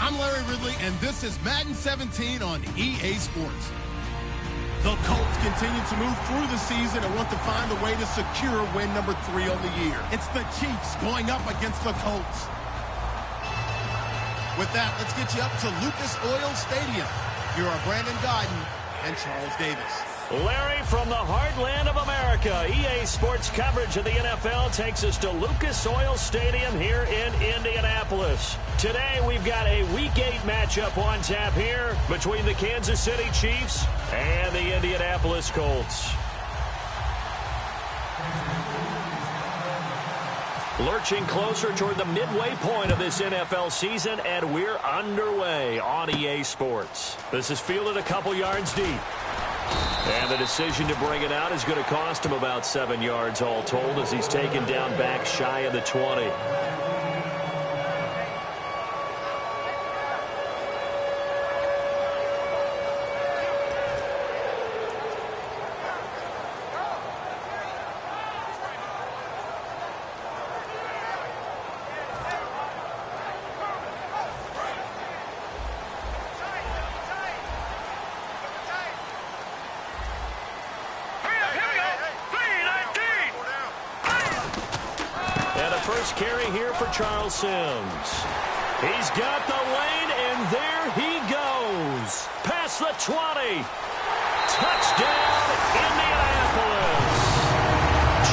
I'm Larry Ridley, and this is Madden 17 on EA Sports. The Colts continue to move through the season and want to find a way to secure win number 3 on the year. It's the Chiefs going up against the Colts. With that, let's get you up to Lucas Oil Stadium. Here are Brandon Godden and Charles Davis. Larry, from the heartland of America, EA Sports coverage of the NFL takes us to Lucas Oil Stadium here in Indianapolis. Today, we've got a Week 8 matchup on tap here between the Kansas City Chiefs and the Indianapolis Colts. Lurching closer toward the midway point of this NFL season, and we're underway on EA Sports. This is fielded a couple yards deep. And the decision to bring it out is going to cost him about 7 yards all told as he's taken down back shy of the 20. First carry here for Charles Sims. He's got the lane, and there he goes. Past the 20. Touchdown, Indianapolis.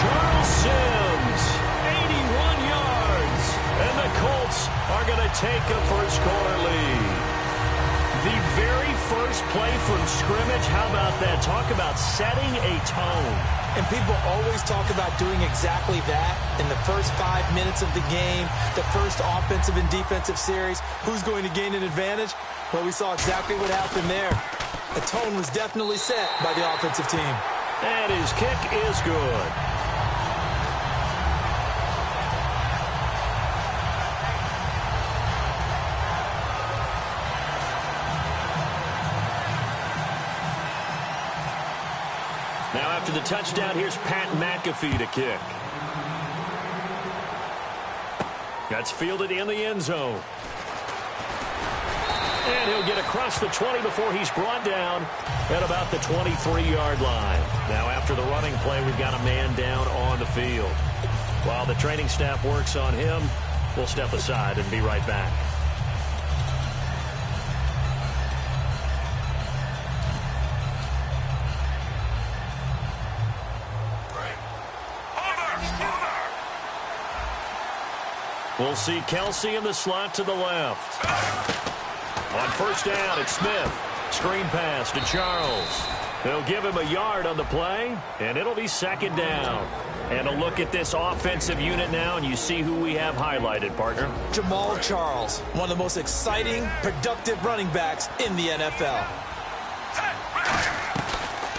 Charles Sims, 81 yards. And the Colts are going to take a first-quarter lead. The very first play from scrimmage, how about that? Talk about setting a tone. And people always talk about doing exactly that in the first 5 minutes of the game, the first offensive and defensive series. Who's going to gain an advantage? Well, we saw exactly what happened there. The tone was definitely set by the offensive team. And his kick is good. Now after the touchdown, here's Pat McAfee to kick. That's fielded in the end zone. And he'll get across the 20 before he's brought down at about the 23-yard line. Now after the running play, we've got a man down on the field. While the training staff works on him, we'll step aside and be right back. We'll see Kelsey in the slot to the left. On first down, it's Smith. Screen pass to Charles. They'll give him a yard on the play, and it'll be second down. And a look at this offensive unit now, and you see who we have highlighted, partner. Jamal Charles, one of the most exciting, productive running backs in the NFL.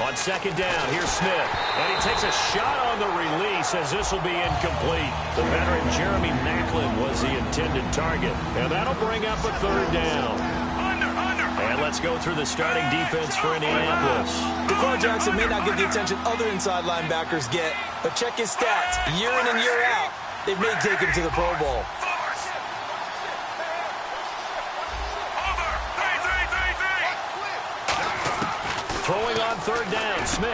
On second down, here's Smith. And he takes a shot on the release as this will be incomplete. The veteran Jeremy Maclin was the intended target. And that'll bring up a third down. And let's go through the starting defense for Indianapolis. DeCar Jackson may not get the attention other inside linebackers get, but check his stats. Year in and year out, they may take him to the Pro Bowl. Throwing on third down, Smith.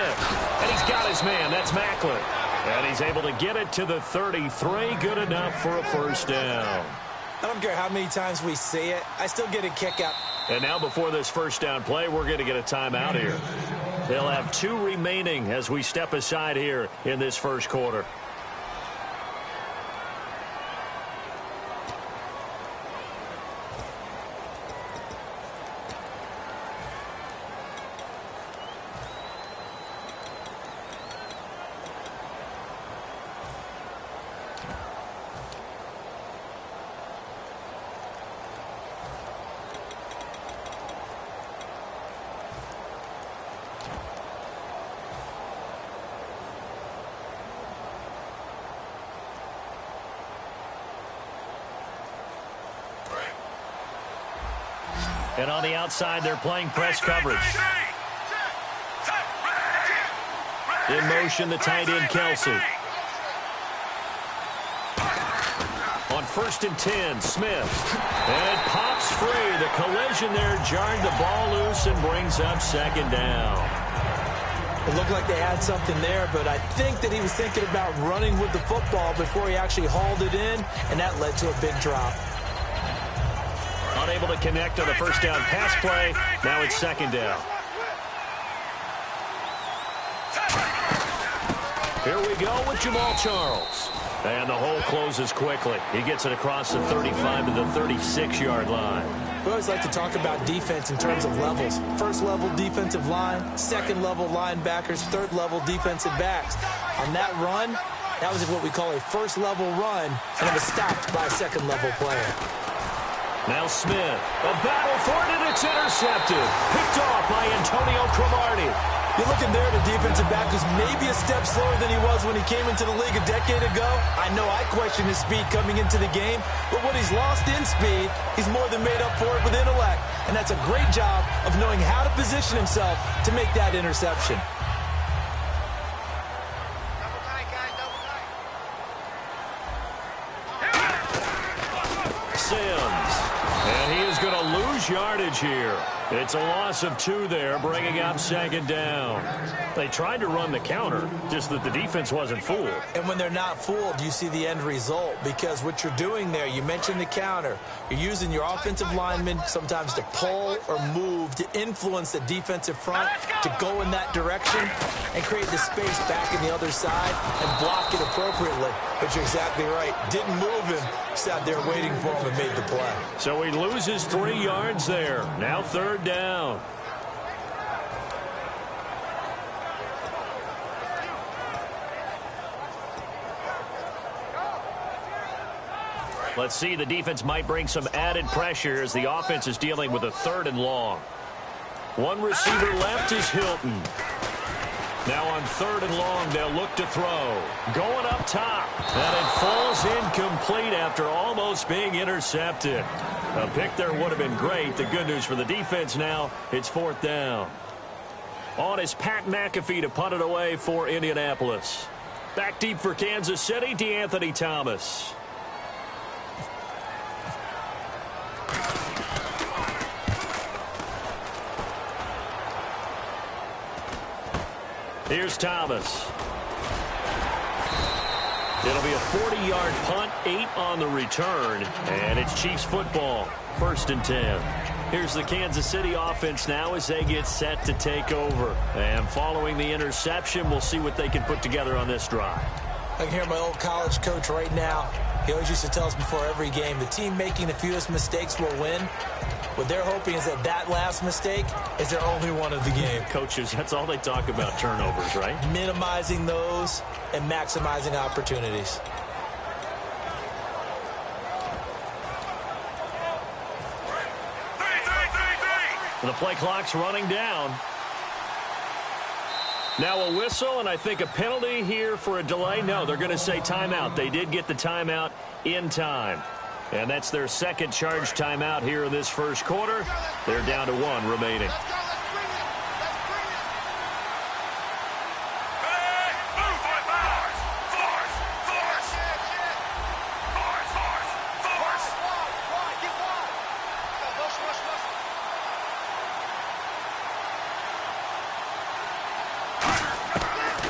And he's got his man. That's Maclin. And he's able to get it to the 33. Good enough for a first down. I don't care how many times we say it. I still get a kick out. And now before this first down play, we're going to get a timeout here. They'll have 2 remaining as we step aside here in this first quarter. And on the outside, they're playing press coverage. In motion, the tight end, Kelsey. On 1st and 10, Smith. And it pops free. collision there jarred the ball loose and brings up second down. It looked like they had something there, but I think that he was thinking about running with the football before he actually hauled it in, and that led to a big drop. Unable to connect on the first down pass play. Now it's second down. Here we go with Jamal Charles. And the hole closes quickly. He gets it across the 35 to the 36-yard line. We always like to talk about defense in terms of levels. First-level defensive line, second-level linebackers, third-level defensive backs. On that run, that was what we call a first-level run, and it was stopped by a second-level player. Now Smith, a battle for it, and it's intercepted. Picked off by Antonio Cromartie. You're looking there at a defensive back who's maybe a step slower than he was when he came into the league a decade ago. I know I questioned his speed coming into the game, but what he's lost in speed, he's more than made up for it with intellect. And that's a great job of knowing how to position himself to make that interception. Sims, and he is going to lose yardage here. It's a loss of 2 there, bringing up second down. They tried to run the counter, just that the defense wasn't fooled. And when they're not fooled, you see the end result, because what you're doing there, you mentioned the counter. You're using your offensive linemen sometimes to pull or move, to influence the defensive front, to go in that direction and create the space back in the other side and block it appropriately. But you're exactly right. Didn't move him. Sat there waiting for him and made the play. So he loses 3 yards there. Now third down. Let's see, the defense might bring some added pressure as the offense is dealing with a 3rd and long. One receiver left is Hilton. Now on 3rd and long, they'll look to throw. Going up top. And it falls incomplete after almost being intercepted. A pick there would have been great. The good news for the defense now, it's 4th down. On is Pat McAfee to punt it away for Indianapolis. Back deep for Kansas City, DeAnthony Thomas. Here's Thomas. It'll be a 40-yard punt, 8 on the return, and it's Chiefs football, 1st and 10. Here's the Kansas City offense now as they get set to take over. And following the interception, we'll see what they can put together on this drive. I can hear my old college coach right now. He always used to tell us before every game, the team making the fewest mistakes will win. What they're hoping is that last mistake is their only one of the game. Coaches, that's all they talk about, turnovers, right? Minimizing those and maximizing opportunities. The play clock's running down. Now a whistle, and I think a penalty here for a delay. No, they're going to say timeout. They did get the timeout in time. And that's their second charge timeout here in this first quarter. They're down to 1 remaining.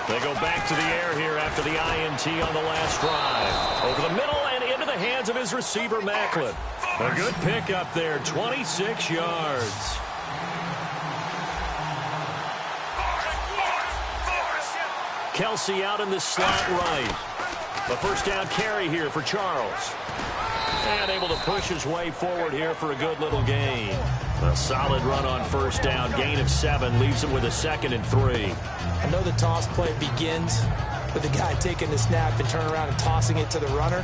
They go back to the air here after the INT on the last drive. Over the middle and into the hands of his receiver, Macklin. A good pick up there, 26 yards. Kelsey out in the slot right. The first down carry here for Charles. And able to push his way forward here for a good little gain. A solid run on first down. Gain of 7 leaves him with a 2nd and 3. I know the toss play begins with the guy taking the snap and turning around and tossing it to the runner.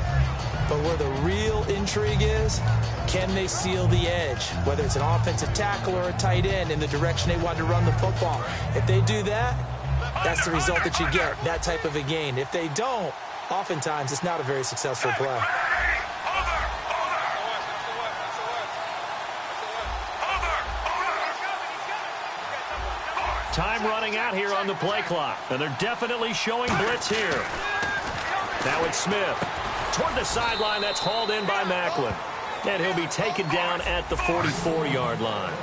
But where the real intrigue is, can they seal the edge? Whether it's an offensive tackle or a tight end in the direction they want to run the football. If they do that, that's the result that you get, that type of a gain. If they don't, oftentimes it's not a very successful play. Time running out here on the play clock. And they're definitely showing blitz here. Now it's Smith. Toward the sideline, that's hauled in by Macklin. And he'll be taken down at the 44-yard line.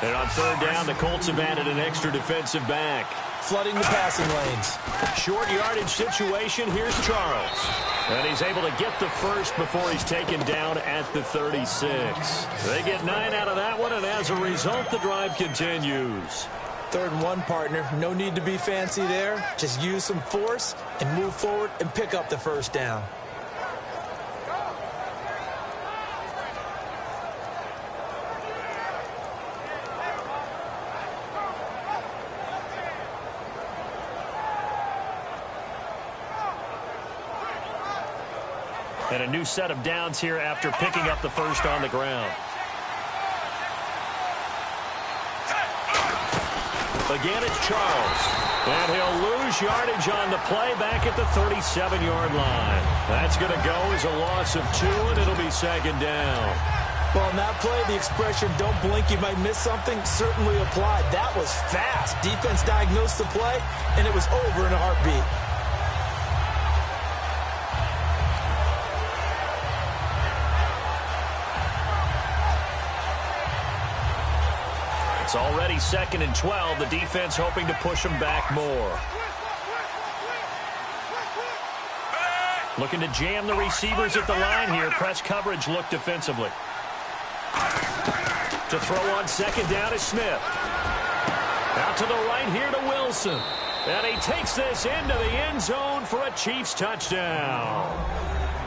And on third down, the Colts have added an extra defensive back. Flooding the passing lanes. Short yardage situation. Here's Charles. And he's able to get the first before he's taken down at the 36. They get 9 out of that one, and as a result, the drive continues. 3rd and 1, partner. No need to be fancy there. Just use some force and move forward and pick up the first down. And a new set of downs here after picking up the first on the ground. Again, it's Charles. And he'll lose yardage on the play back at the 37-yard line. That's going to go as a loss of 2, and it'll be 2nd down. Well, on that play, the expression, don't blink, you might miss something, certainly applied. That was fast. Defense diagnosed the play, and it was over in a heartbeat. It's already 2nd and 12. The defense hoping to push them back more. Looking to jam the receivers at the line here. Press coverage look defensively. To throw on 2nd down is Smith. Out to the right here to Wilson. And he takes this into the end zone for a Chiefs touchdown.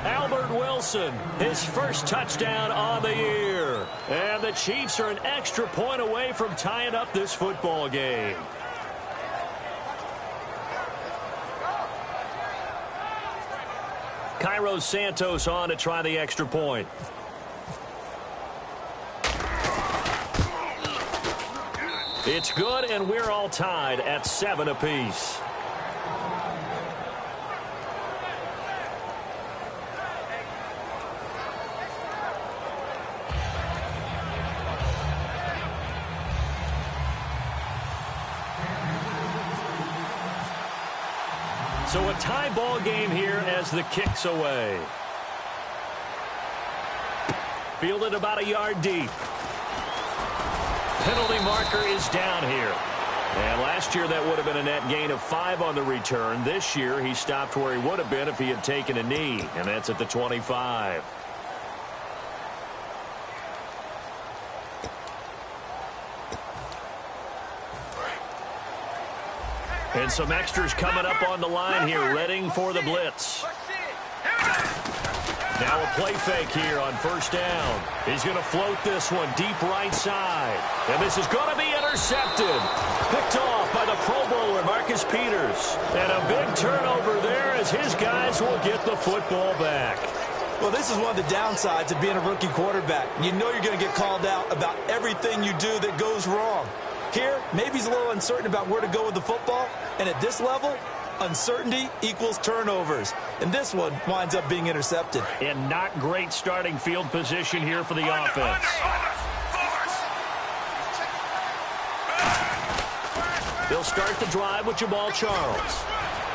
Albert Wilson, his first touchdown on the year. And the Chiefs are an extra point away from tying up this football game. Cairo Santos on to try the extra point. It's good, and we're all tied at 7 apiece. So a tie ball game here as the kick's away. Fielded about a yard deep. Penalty marker is down here. And last year that would have been a net gain of 5 on the return. This year he stopped where he would have been if he had taken a knee. And that's at the 25. And some extras coming up on the line here, readying for the blitz. Now a play fake here on 1st down. He's going to float this one deep right side. And this is going to be intercepted. Picked off by the Pro Bowler, Marcus Peters. And a big turnover there as his guys will get the football back. Well, this is one of the downsides of being a rookie quarterback. You know you're going to get called out about everything you do that goes wrong. Here, maybe he's a little uncertain about where to go with the football. And at this level, uncertainty equals turnovers. And this one winds up being intercepted. And not great starting field position here for the offense. They'll start the drive with Jamal Charles.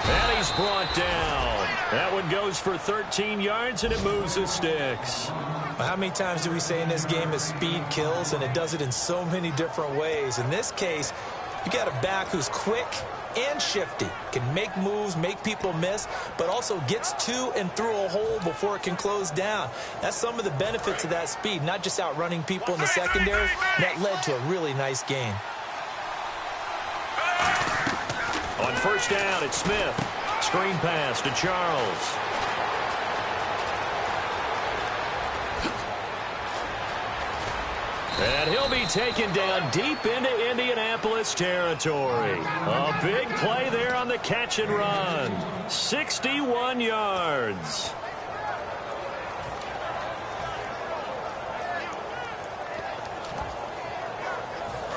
And he's brought down. That one goes for 13 yards, and it moves the sticks. How many times do we say in this game that speed kills, and it does it in so many different ways? In this case, you got a back who's quick and shifty, can make moves, make people miss, but also gets to and through a hole before it can close down. That's some of the benefits of that speed, not just outrunning people in the secondary. That led to a really nice gain. On 1st down, it's Smith. Screen pass to Charles. And he'll be taken down deep into Indianapolis territory. A big play there on the catch and run. 61 yards.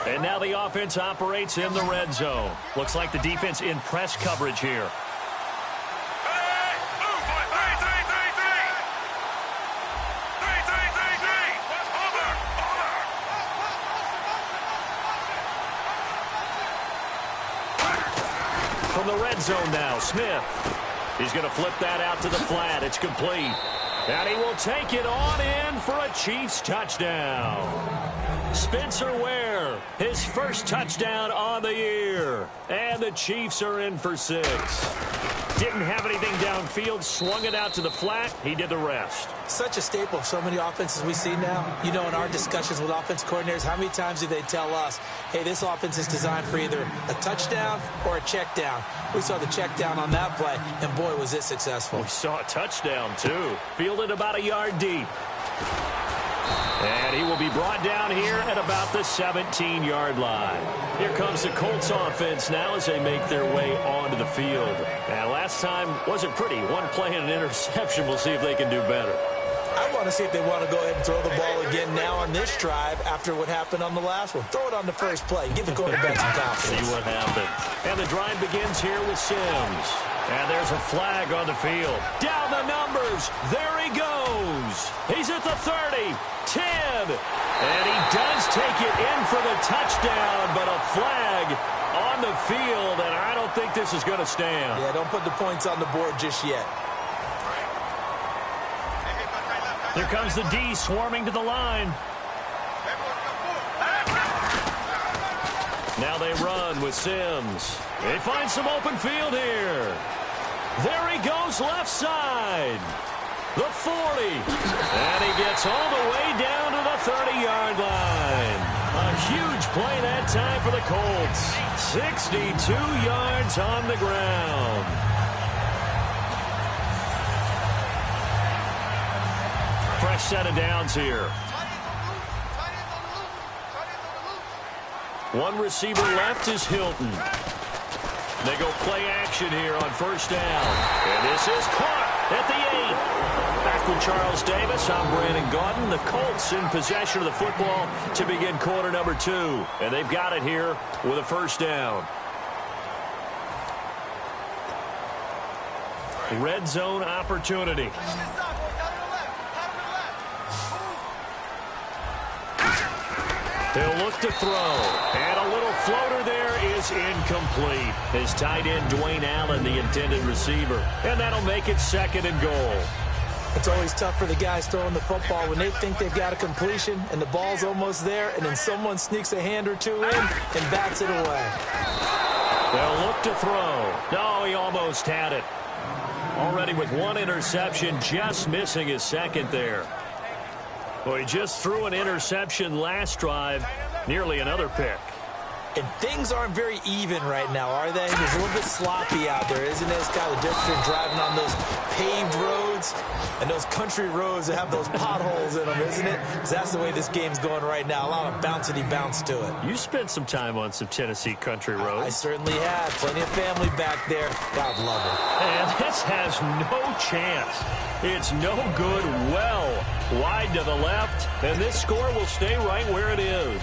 And now the offense operates in the red zone. Looks like the defense in press coverage here. From the red zone now, Smith. He's going to flip that out to the flat. It's complete. And he will take it on in for a Chiefs touchdown. Spencer Ware, his first touchdown on the year. And the Chiefs are in for 6. Didn't have anything downfield, swung it out to the flat. He did the rest. Such a staple of so many offenses we see now. You know, in our discussions with offense coordinators, how many times do they tell us, hey, this offense is designed for either a touchdown or a check down. We saw the check down on that play, and boy, was it successful. We saw a touchdown, too. Fielded about a yard deep. And he will be brought down here at about the 17-yard line. Here comes the Colts offense now as they make their way onto the field. And last time wasn't pretty. One play and an interception. We'll see if they can do better. I want to see if they want to go ahead and throw the ball again now on this drive after what happened on the last one. Throw it on the first play. Give the quarterback some confidence. See what happens. And the drive begins here with Sims. And there's a flag on the field. Down the numbers. There he goes. He's at the 30, 10. And he does take it in for the touchdown, but a flag on the field, and I don't think this is going to stand. Yeah, don't put the points on the board just yet. Here comes the D swarming to the line. Now they run with Sims. They find some open field here. There he goes left side. The 40. And he gets all the way down to the 30-yard line. A huge play that time for the Colts. 62 yards on the ground. Fresh set of downs here. One receiver left is Hilton. They go play action here on first down. And this is caught at the 8. Back with Charles Davis, I'm Brandon Gaudin. The Colts in possession of the football to begin quarter number 2. And they've got it here with a first down. Red zone opportunity. They'll look to throw. And a little floater there is incomplete. His tight end, Dwayne Allen, the intended receiver. And that'll make it 2nd and goal. It's always tough for the guys throwing the football when they think they've got a completion and the ball's almost there, and then someone sneaks a hand or two in and bats it away. They'll look to throw. No, he almost had it. Already with one interception, just missing his 2nd there. Well, he just threw an interception last drive, nearly another pick. And things aren't very even right now, are they? It's a little bit sloppy out there, isn't it? It's kind of the difference between driving on those paved roads and those country roads that have those potholes in them, isn't it? Because that's the way this game's going right now. A lot of bouncy bounce to it. You spent some time on some Tennessee country roads. I certainly have. Plenty of family back there. God love it. And this has no chance. It's no good. Well wide to the left, and this score will stay right where it is.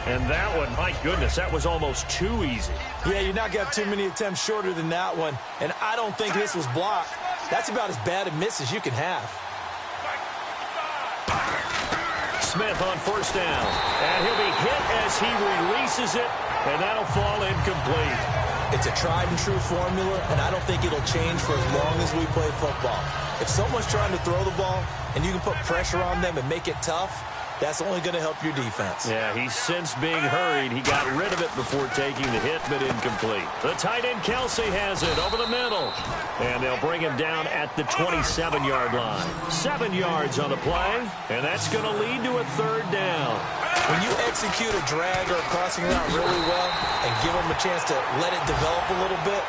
And that one, my goodness, that was almost too easy. Yeah, you're not going to have too many attempts shorter than that one. And I don't think this was blocked. That's about as bad a miss as you can have. Smith on first down. And he'll be hit as he releases it, and that'll fall incomplete. It's a tried-and-true formula, and I don't think it'll change for as long as we play football. If someone's trying to throw the ball, and you can put pressure on them and make it tough, that's only going to help your defense. Yeah, he's since being hurried. He got rid of it before taking the hit, but incomplete. The tight end, Kelsey, has it over the middle. And they'll bring him down at the 27-yard line. 7 yards on the play, and that's going to lead to a 3rd down. When you execute a drag or a crossing route really well and give them a chance to let it develop a little bit,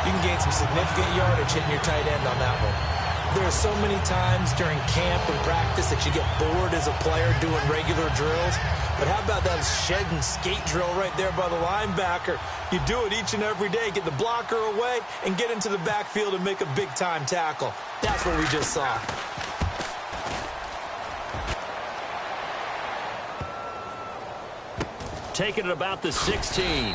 you can gain some significant yardage hitting your tight end on that one. There are so many times during camp and practice that you get bored as a player doing regular drills. But how about that shed and skate drill right there by the linebacker? You do it each and every day. Get the blocker away and get into the backfield and make a big-time tackle. That's what we just saw. Taking it about the 16.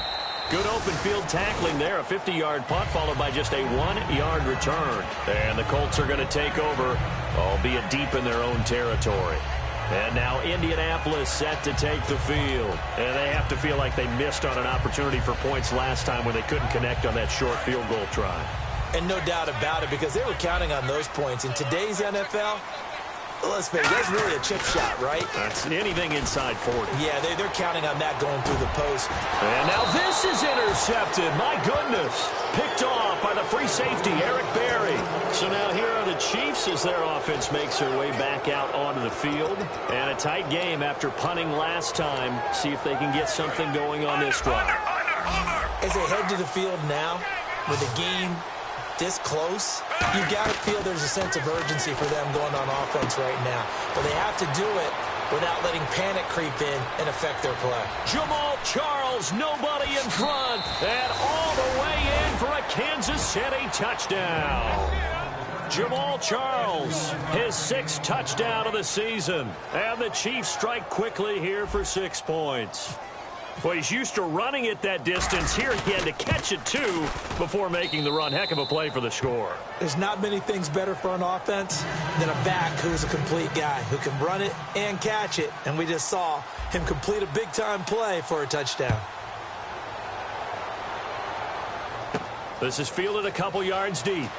Good open field tackling there. A 50-yard punt followed by just a 1-yard return. And the Colts are going to take over, albeit deep in their own territory. And now Indianapolis set to take the field. And they have to feel like they missed on an opportunity for points last time when they couldn't connect on that short field goal try. And no doubt about it, because they were counting on those points. In today's NFL, let's face it, that's really a chip shot, right? That's anything inside 40. Yeah, they're counting on that going through the post. And now this is intercepted. My goodness. Picked off by the free safety, Eric Berry. So now here are the Chiefs as their offense makes their way back out onto the field. And a tight game after punting last time. See if they can get something going on this drive. As they head to the field now, with the game this close, you got to feel there's a sense of urgency for them going on offense right now. But they have to do it without letting panic creep in and affect their play. Jamal Charles, nobody in front, and all the way in for a Kansas City touchdown. Jamal Charles, his 6th touchdown of the season. And the Chiefs strike quickly here for 6 points. Well, he's used to running it that distance. Here he had to catch it, too, before making the run. Heck of a play for the score. There's not many things better for an offense than a back who's a complete guy, who can run it and catch it. And we just saw him complete a big-time play for a touchdown. This is fielded a couple yards deep.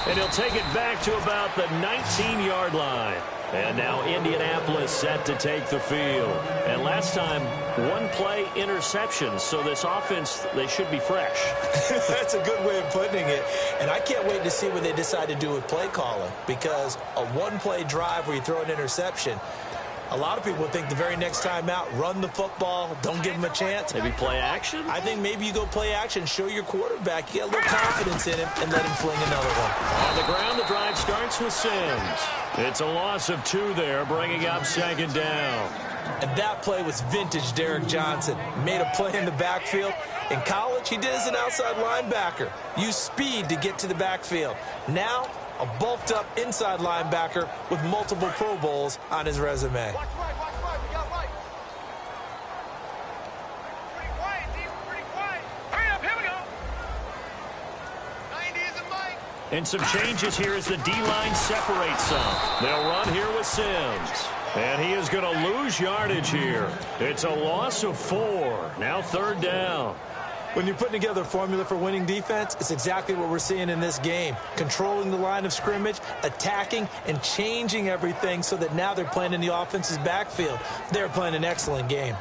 And he'll take it back to about the 19-yard line. And now Indianapolis set to take the field. And last time, 1-play interception. So this offense, they should be fresh. That's a good way of putting it. And I can't wait to see what they decide to do with play calling. Because a 1-play drive where you throw an interception, a lot of people think the very next time out, run the football, don't give them a chance. Maybe play action? I think maybe you go play action, show your quarterback, you get a little confidence in him, and let him fling another one. On the ground, the drive starts with Sims. It's a loss of 2 there, bringing up 2nd down. And that play was vintage Derek Johnson. Made a play in the backfield. In college, he did as an outside linebacker. Used speed to get to the backfield. Now, a bulked-up inside linebacker with multiple Pro Bowls on his resume. Watch right, we got right. Pretty quiet, team, pretty quiet. Hurry up, here we go. 90 is a mic. And some changes here as the D-line separates some. They'll run here with Sims. And he is going to lose yardage here. It's a loss of 4. Now 3rd down. When you're putting together a formula for winning defense, it's exactly what we're seeing in this game. Controlling the line of scrimmage, attacking, and changing everything so that now they're playing in the offense's backfield. They're playing an excellent game.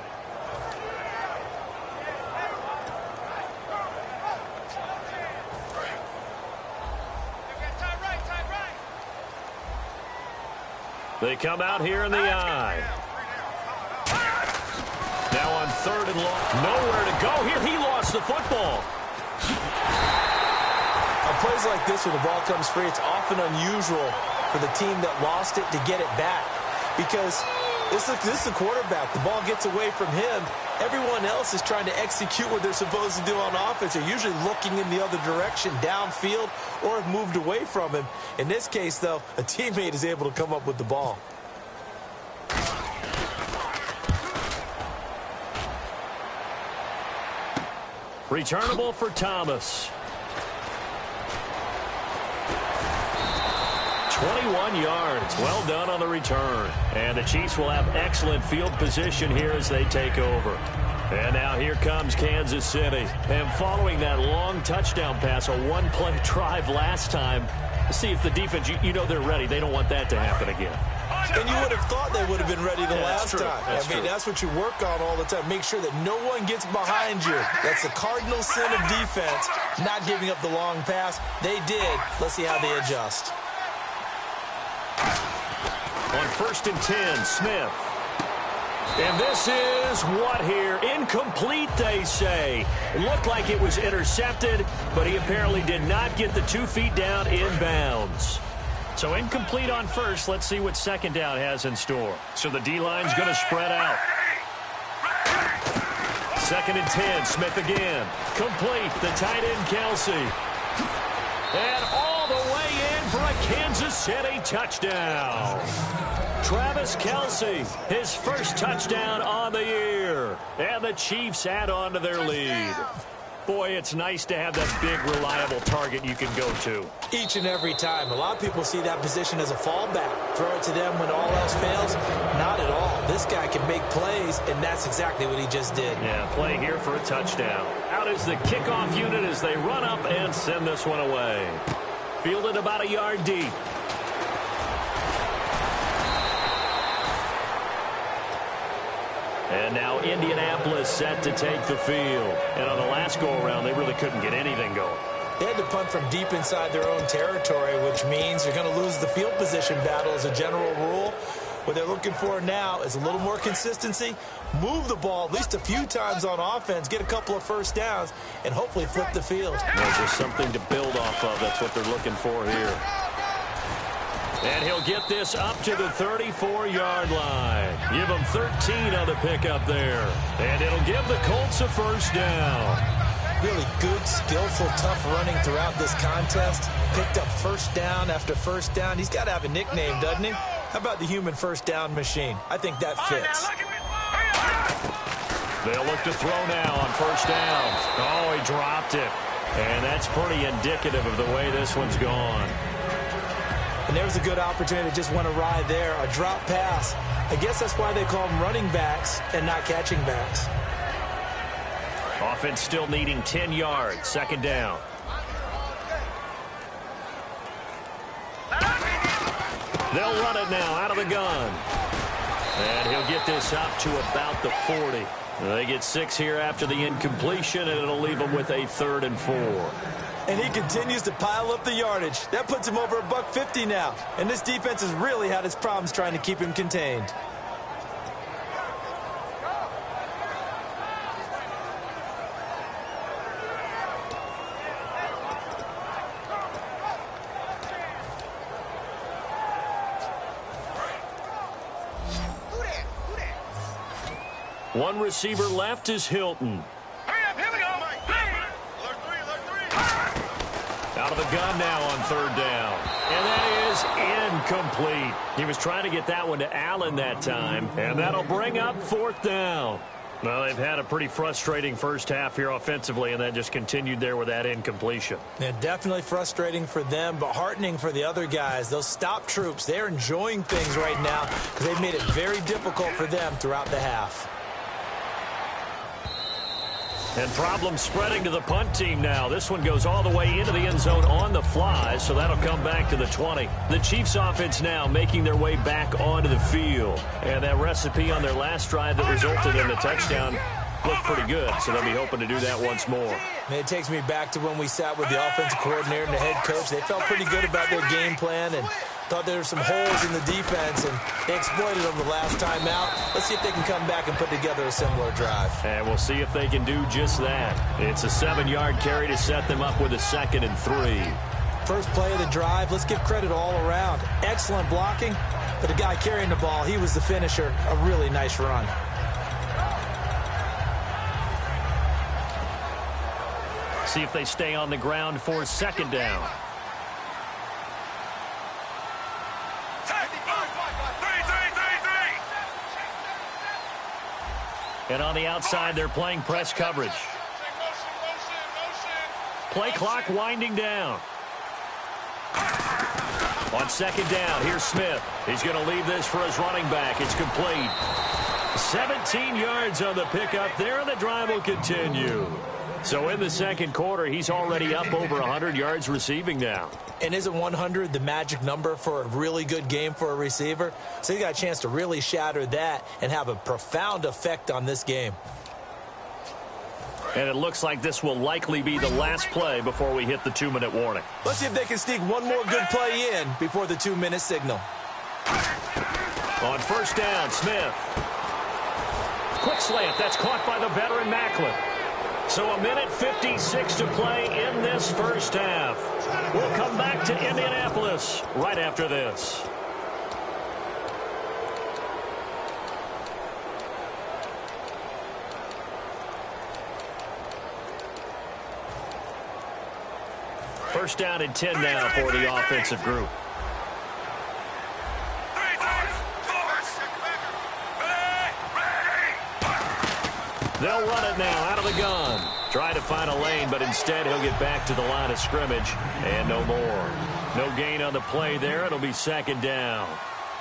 They come out here in the eye. Now on 3rd and long. Nowhere to go here. He lost the football. On plays like this where the ball comes free, it's often unusual for the team that lost it to get it back. Because this is the quarterback. The ball gets away from him. Everyone else is trying to execute what they're supposed to do on offense. They're usually looking in the other direction, downfield, or have moved away from him. In this case, though, a teammate is able to come up with the ball. Returnable for Thomas. 21 yards. Well done on the return. And the Chiefs will have excellent field position here as they take over. And now here comes Kansas City. And following that long touchdown pass, a 1-play drive last time, see if the defense, you know they're ready. They don't want that to happen again. And you would have thought they would have been ready the last time. That's what you work on all the time. Make sure that no one gets behind you. That's the cardinal sin of defense, not giving up the long pass. They did. Let's see how they adjust. On 1st and 10, Smith. And this is what here? Incomplete, they say. It looked like it was intercepted, but he apparently did not get the 2 feet down inbounds. So incomplete on 1st. Let's see what 2nd down has in store. So the D-line's going to spread out. 2nd and 10, Smith again. Complete, the tight end, Kelsey. And all the way in for a Kansas City touchdown. Travis Kelsey, his 1st touchdown on the year. And the Chiefs add on to their lead. Boy, it's nice to have that big, reliable target you can go to. Each and every time. A lot of people see that position as a fallback. Throw it to them when all else fails. Not at all. This guy can make plays, and that's exactly what he just did. Yeah, play here for a touchdown. Out is the kickoff unit as they run up and send this one away. Fielded about a yard deep. And now Indianapolis set to take the field. And on the last go-around, they really couldn't get anything going. They had to punt from deep inside their own territory, which means you're going to lose the field position battle as a general rule. What they're looking for now is a little more consistency, move the ball at least a few times on offense, get a couple of first downs, and hopefully flip the field. There's just something to build off of. That's what they're looking for here. And he'll get this up to the 34-yard line. Give him 13 on the pickup there. And it'll give the Colts a first down. Really good, skillful, tough running throughout this contest. Picked up first down after first down. He's got to have a nickname, doesn't he? How about the human first down machine? I think that fits. They'll look to throw now on first down. Oh, he dropped it. And that's pretty indicative of the way this one's gone. And there's a good opportunity to just want to ride there. A drop pass. I guess that's why they call them running backs and not catching backs. Offense still needing 10 yards. Second down. They'll run it now out of the gun. And he'll get this up to about the 40. They get 6 here after the incompletion, and it'll leave them with a 3rd and 4. And he continues to pile up the yardage. That puts him over $150 now. And this defense has really had its problems trying to keep him contained. One receiver left is Hilton. Out of the gun now on 3rd down. And that is incomplete. He was trying to get that one to Allen that time. And that'll bring up 4th down. Well, they've had a pretty frustrating first half here offensively, and that just continued there with that incompletion. Yeah, definitely frustrating for them, but heartening for the other guys. Those stop troops, they're enjoying things right now because they've made it very difficult for them throughout the half. And problems spreading to the punt team now. This one goes all the way into the end zone on the fly, so that'll come back to the 20. The Chiefs offense now making their way back onto the field. And that recipe on their last drive that resulted in a touchdown looked pretty good, so they'll be hoping to do that once more. And it takes me back to when we sat with the offensive coordinator and the head coach. They felt pretty good about their game plan and thought there were some holes in the defense, and they exploited them the last time out. Let's see if they can come back and put together a similar drive. And we'll see if they can do just that. It's a 7-yard carry to set them up with a 2nd and 3. First play of the drive, let's give credit all around. Excellent blocking, but the guy carrying the ball, he was the finisher. A really nice run. See if they stay on the ground for 2nd down. And on the outside, they're playing press coverage. Play clock winding down. On 2nd down, here's Smith. He's going to leave this for his running back. It's complete. 17 yards on the pickup there, and the drive will continue. So in the 2nd quarter, he's already up over 100 yards receiving now. And isn't 100 the magic number for a really good game for a receiver? So he got a chance to really shatter that and have a profound effect on this game. And it looks like this will likely be the last play before we hit the 2-minute warning. Let's see if they can sneak one more good play in before the 2-minute signal. On 1st down, Smith. Quick slant. That's caught by the veteran Macklin. So 1:56 to play in this first half. We'll come back to Indianapolis right after this. First down and 10 now for the offensive group. They'll run it now out of the gun. Try to find a lane, but instead he'll get back to the line of scrimmage, and no more. No gain on the play there. It'll be second down.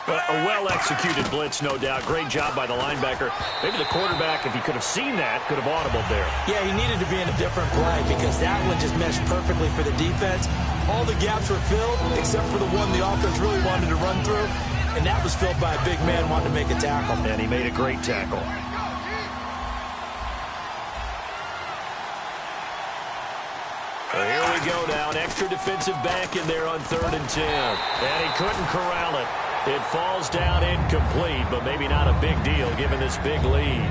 A well-executed blitz, no doubt. Great job by the linebacker. Maybe the quarterback, if he could have seen that, could have audibled there. Yeah, he needed to be in a different play because that one just meshed perfectly for the defense. All the gaps were filled except for the one the offense really wanted to run through, and that was filled by a big man wanting to make a tackle. And he made a great tackle. Well, here we go now. An extra defensive back in there on 3rd and 10. And he couldn't corral it. It falls down incomplete, but maybe not a big deal given this big lead.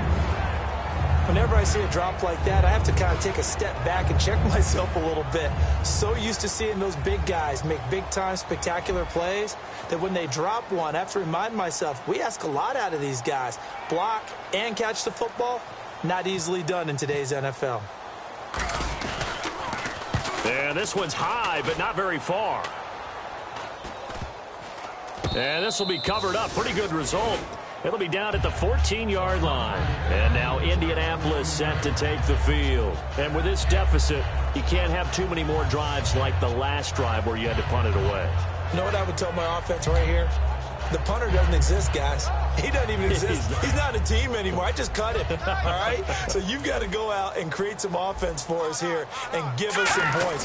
Whenever I see a drop like that, I have to kind of take a step back and check myself a little bit. So used to seeing those big guys make big-time spectacular plays that when they drop one, I have to remind myself, we ask a lot out of these guys. Block and catch the football, not easily done in today's NFL. And this one's high, but not very far. And this will be covered up. Pretty good result. It'll be down at the 14-yard line. And now Indianapolis set to take the field. And with this deficit, you can't have too many more drives like the last drive where you had to punt it away. You know what I would tell my offense right here? The punter doesn't exist, guys. He doesn't even exist. He's not a team anymore. I just cut him, all right? So you've got to go out and create some offense for us here and give us some points.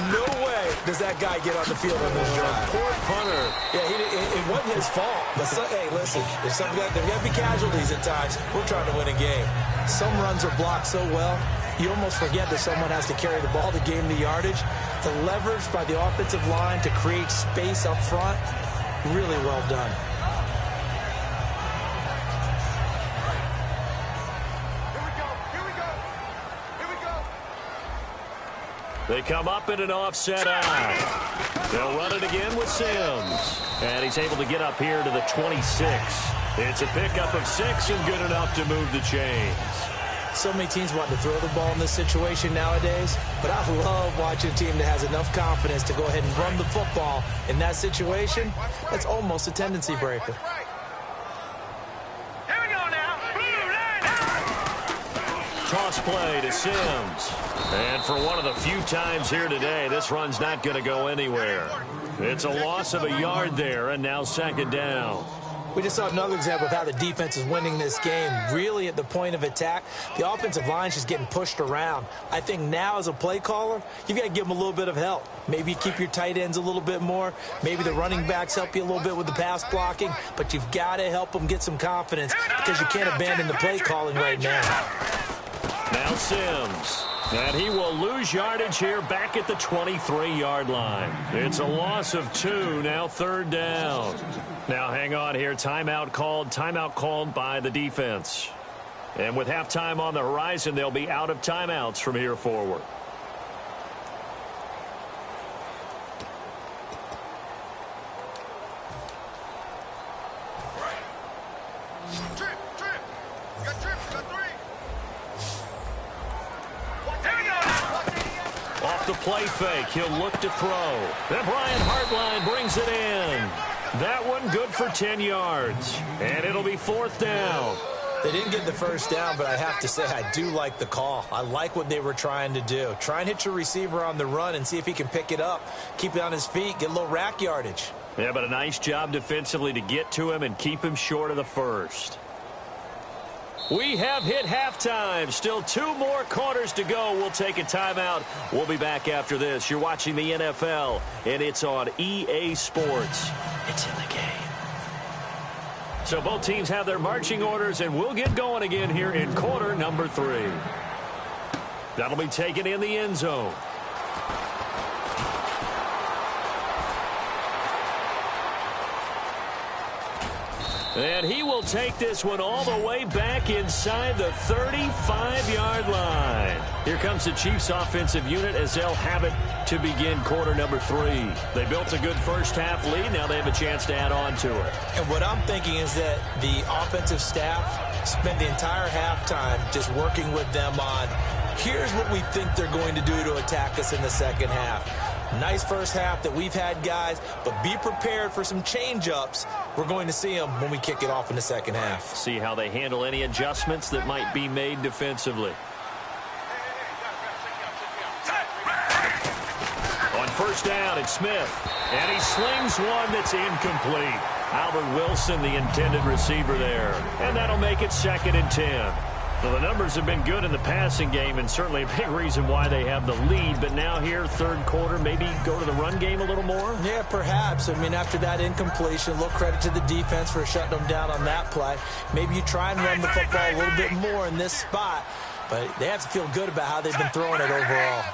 No way does that guy get on the field on this drive. Poor punter. Yeah, it wasn't his fault. But hey, listen, there's got to be casualties at times. We're trying to win a game. Some runs are blocked so well, you almost forget that someone has to carry the ball to gain the yardage. The leverage by the offensive line to create space up front, really well done. They come up in an offset eye. They'll run it again with Sims. And he's able to get up here to the 26. It's a pickup of 6 and good enough to move the chains. So many teams want to throw the ball in this situation nowadays, but I love watching a team that has enough confidence to go ahead and run the football in that situation. That's almost a tendency breaker. Here we go now. Blue line. Toss play to Sims. And for one of the few times here today, this run's not going to go anywhere. It's a loss of a yard there, and now second down. We just saw another example of how the defense is winning this game. Really at the point of attack, the offensive line's just getting pushed around. I think now as a play caller, you've got to give them a little bit of help. Maybe you keep your tight ends a little bit more. Maybe the running backs help you a little bit with the pass blocking. But you've got to help them get some confidence because you can't abandon the play calling right now. Now Sims. And he will lose yardage here back at the 23-yard line. It's a loss of 2, now third down. Now hang on here, timeout called by the defense. And with halftime on the horizon, they'll be out of timeouts from here forward. Trip. You got 3. Off the play fake, he'll look to throw. Then Brian Hartline brings it in. That one good for 10 yards. And it'll be fourth down. They didn't get the first down, but I have to say I do like the call. I like what they were trying to do. Try and hit your receiver on the run and see if he can pick it up. Keep it on his feet, get a little rack yardage. Yeah, but a nice job defensively to get to him and keep him short of the first. We have hit halftime. Still 2 more quarters to go. We'll take a timeout. We'll be back after this. You're watching the NFL, and it's on EA Sports. It's in the game. So both teams have their marching orders, and we'll get going again here in quarter number 3. That'll be taken in the end zone. And he will take this one all the way back inside the 35-yard line. Here comes the Chiefs offensive unit as they'll have it to begin quarter number 3. They built a good first half lead. Now they have a chance to add on to it. And what I'm thinking is that the offensive staff spent the entire halftime just working with them on, here's what we think they're going to do to attack us in the second half. Nice first half that we've had, guys, but be prepared for some change-ups. We're going to see them when we kick it off in the second half. See how they handle any adjustments that might be made defensively. First down, it's Smith. And he slings one that's incomplete. Albert Wilson, the intended receiver there. And that'll make it 2nd and 10. Well, the numbers have been good in the passing game, and certainly a big reason why they have the lead. But now here, third quarter, maybe go to the run game a little more? Yeah, perhaps. I mean, after that incompletion, a little credit to the defense for shutting them down on that play. Maybe you try and run the football a little bit more in this spot. But they have to feel good about how they've been throwing it overall.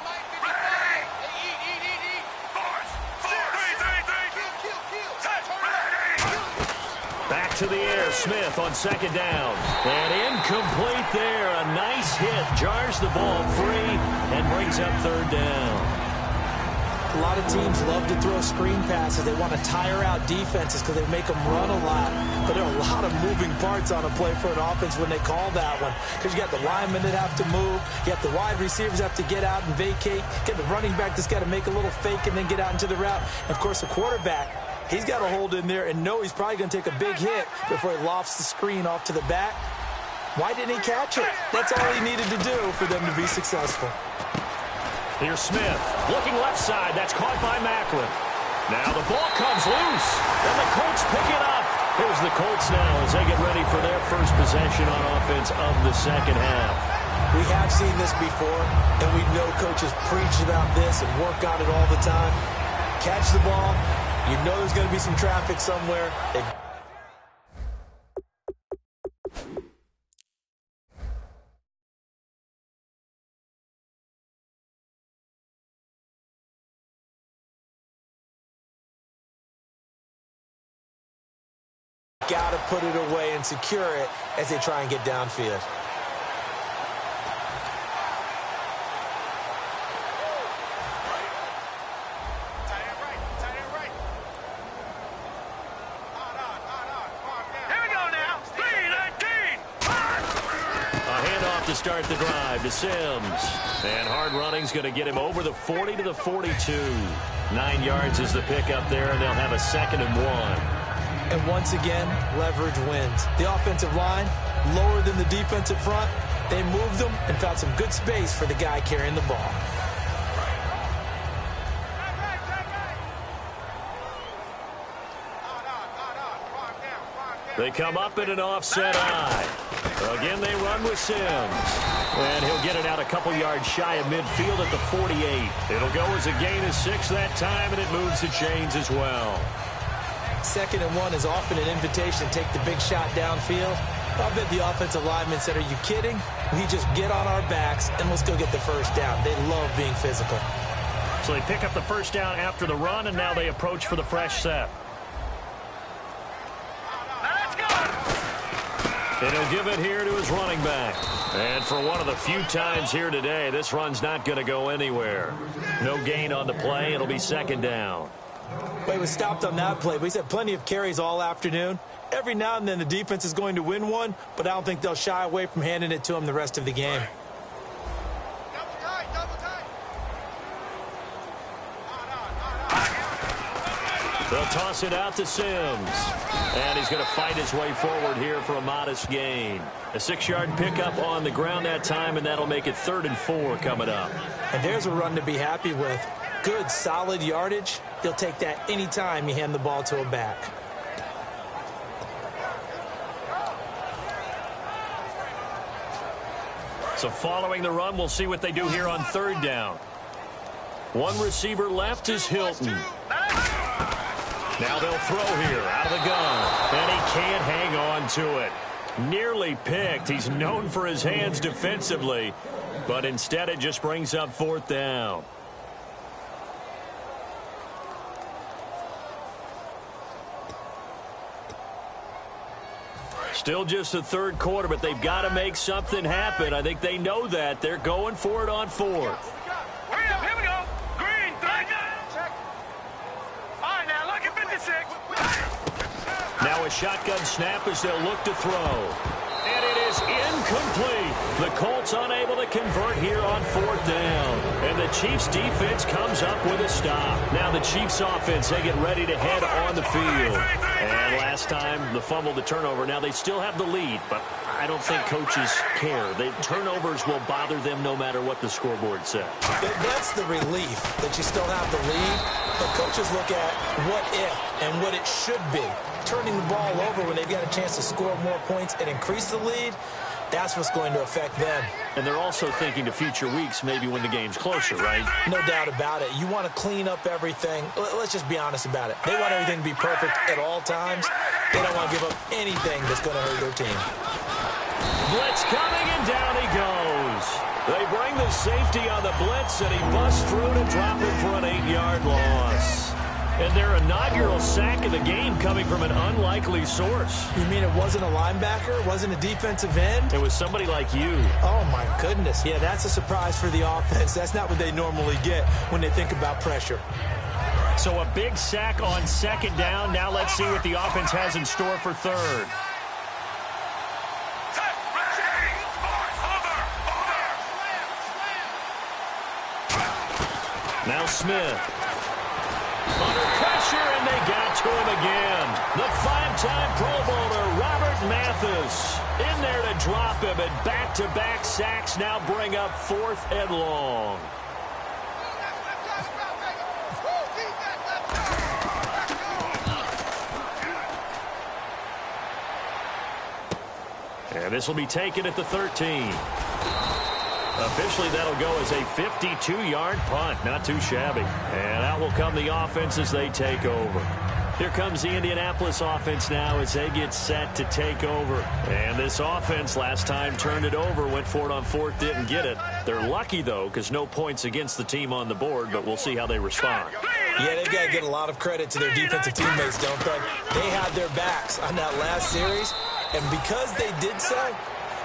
Back to the air, Smith on 2nd down. And incomplete there. A nice hit. Jars the ball free and brings up 3rd down. A lot of teams love to throw screen passes. They want to tire out defenses because they make them run a lot. But there are a lot of moving parts on a play for an offense when they call that one. Because you got the linemen that have to move. You have the wide receivers have to get out and vacate. You got the running back that's got to make a little fake and then get out into the route. And, of course, the quarterback, he's got to hold in there and know he's probably going to take a big hit before he lofts the screen off to the back. Why didn't he catch it? That's all he needed to do for them to be successful. Here's Smith, looking left side. That's caught by Macklin. Now the ball comes loose, and the Colts pick it up. Here's the Colts now as they get ready for their first possession on offense of the second half. We have seen this before, and we know coaches preach about this and work on it all the time. Catch the ball. You know there's going to be some traffic somewhere. Got to put it away and secure it as they try and get downfield. To start the drive to Sims. And hard running's going to get him over the 40 to the 42. 9 yards is the pickup there, and they'll have a 2nd and 1. And once again, leverage wins. The offensive line, lower than the defensive front. They moved them and found some good space for the guy carrying the ball. They come up in an offset eye. Again, they run with Sims. And he'll get it out a couple yards shy of midfield at the 48. It'll go as a gain of 6 that time, and it moves the chains as well. 2nd and 1 is often an invitation to take the big shot downfield. I bet the offensive lineman said, are you kidding? We just get on our backs, and let's go get the first down. They love being physical. So they pick up the first down after the run, and now they approach for the fresh set. And he'll give it here to his running back. And for one of the few times here today, this run's not going to go anywhere. No gain on the play. It'll be 2nd down. Well, he was stopped on that play, but he's had plenty of carries all afternoon. Every now and then the defense is going to win one, but I don't think they'll shy away from handing it to him the rest of the game. They'll toss it out to Sims. And he's going to fight his way forward here for a modest gain. A 6-yard pickup on the ground that time, and that'll make it 3rd and 4 coming up. And there's a run to be happy with. Good, solid yardage. He'll take that anytime you hand the ball to a back. So following the run, we'll see what they do here on 3rd down. One receiver left is Hilton. Now they'll throw here out of the gun. And he can't hang on to it. Nearly picked. He's known for his hands defensively. But instead it just brings up 4th down. Still just the 3rd quarter, but they've got to make something happen. I think they know that. They're going for it on 4th. Hurry up, here we go. Green, check. All right, now look at 56. Now a shotgun snap as they'll look to throw. And it is incomplete. The Colts unable to convert here on 4th down. And the Chiefs defense comes up with a stop. Now the Chiefs offense, they get ready to head on the field. And last time, the fumble, the turnover. Now they still have the lead, but I don't think coaches care. Turnovers will bother them no matter what the scoreboard says. That's the relief that you still have the lead. But coaches look at what if and what it should be. Turning the ball over when they've got a chance to score more points and increase the lead, that's what's going to affect them. And they're also thinking to future weeks, maybe when the game's closer, right? No doubt about it. You want to clean up everything. Let's just be honest about it. They want everything to be perfect at all times. They don't want to give up anything that's going to hurt their team. Blitz coming, and down he goes. They bring the safety on the blitz, and he busts through to drop him for an 8-yard loss. And their inaugural sack of the game coming from an unlikely source. You mean it wasn't a linebacker? It wasn't a defensive end? It was somebody like you. Oh, my goodness. Yeah, that's a surprise for the offense. That's not what they normally get when they think about pressure. So a big sack on second down. Now let's see what the offense has in store for third. Now Smith. Under pressure, and they got to him again. The 5-time Pro Bowler, Robert Mathis, in there to drop him, and back-to-back sacks now bring up 4th and long. And this will be taken at the 13. Officially, that'll go as a 52-yard punt. Not too shabby. And out will come the offense as they take over. Here comes the Indianapolis offense now as they get set to take over. And this offense last time turned it over, went for it on 4th, didn't get it. They're lucky, though, because no points against the team on the board, but we'll see how they respond. Yeah, they've got to get a lot of credit to their defensive teammates, don't they? They had their backs on that last series, and because they did so,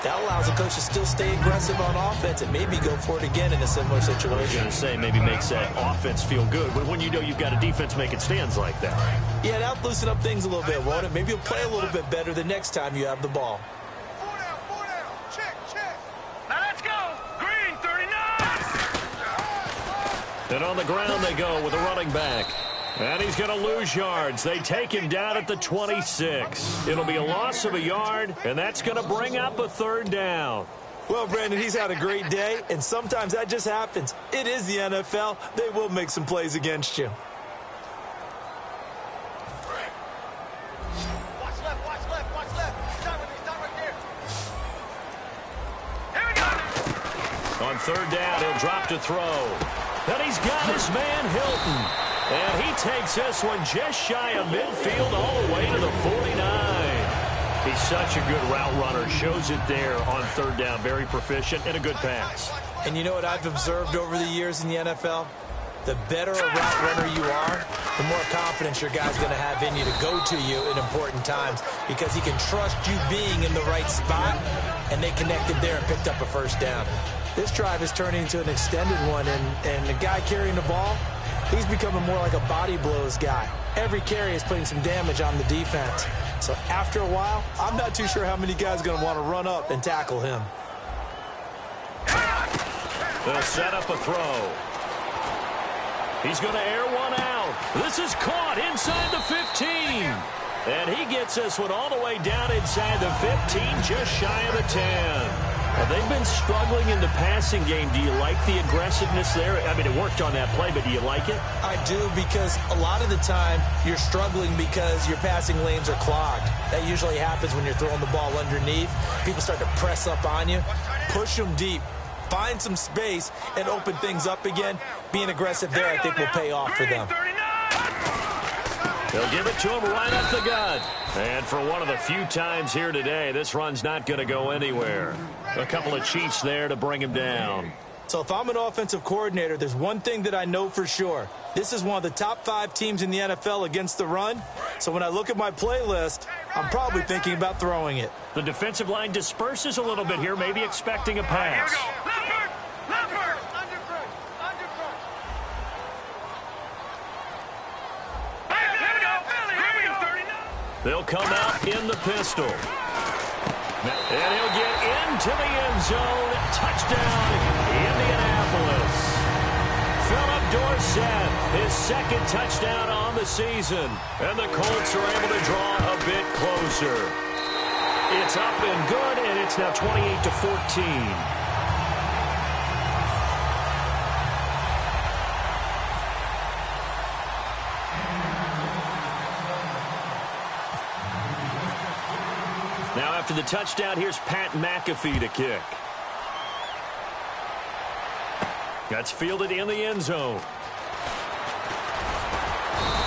that allows the coach to still stay aggressive on offense and maybe go for it again in a similar situation. I was going to say maybe makes that offense feel good, but when you know you've got a defense making stands like that. Yeah, that'll loosen up things a little bit, won't it? Maybe you'll play a little bit better the next time you have the ball. 4 down. Check. Now let's go. Green, 39. And on the ground they go with a running back. And he's going to lose yards. They take him down at the 26. It'll be a loss of a yard, and that's going to bring up a 3rd down. Well, Brandon, he's had a great day, and sometimes that just happens. It is the NFL. They will make some plays against you. Watch left. Stop right there. Here we go. On 3rd down, he'll drop to throw. And he's got his man, Hilton. And he takes this one just shy of midfield all the way to the 49. He's such a good route runner. Shows it there on 3rd down. Very proficient and a good pass. And you know what I've observed over the years in the NFL? The better a route runner you are, the more confidence your guy's going to have in you to go to you in important times because he can trust you being in the right spot, and they connected there and picked up a 1st down. This drive is turning into an extended one, and the guy carrying the ball, he's becoming more like a body blows guy. Every carry is putting some damage on the defense. So after a while, I'm not too sure how many guys are going to want to run up and tackle him. They'll set up a throw. He's going to air one out. This is caught inside the 15. And he gets this one all the way down inside the 15, just shy of the 10. They've been struggling in the passing game. Do you like the aggressiveness there? I mean, it worked on that play, but do you like it? I do, because a lot of the time you're struggling because your passing lanes are clogged. That usually happens when you're throwing the ball underneath. People start to press up on you. Push them deep. Find some space and open things up again. Being aggressive there, I think, will pay off for them. They'll give it to him right up the gut. And for one of the few times here today, this run's not going to go anywhere. A couple of Chiefs there to bring him down. So if I'm an offensive coordinator, there's one thing that I know for sure. This is one of the top 5 teams in the NFL against the run. So when I look at my playlist, I'm probably thinking about throwing it. The defensive line disperses a little bit here, maybe expecting a pass. They'll come out in the pistol. And he'll get into the end zone. Touchdown, Indianapolis. Philip Dorsett, his 2nd touchdown on the season. And the Colts are able to draw a bit closer. It's up and good, and it's now 28-14. Now after the touchdown, here's Pat McAfee to kick. That's fielded in the end zone.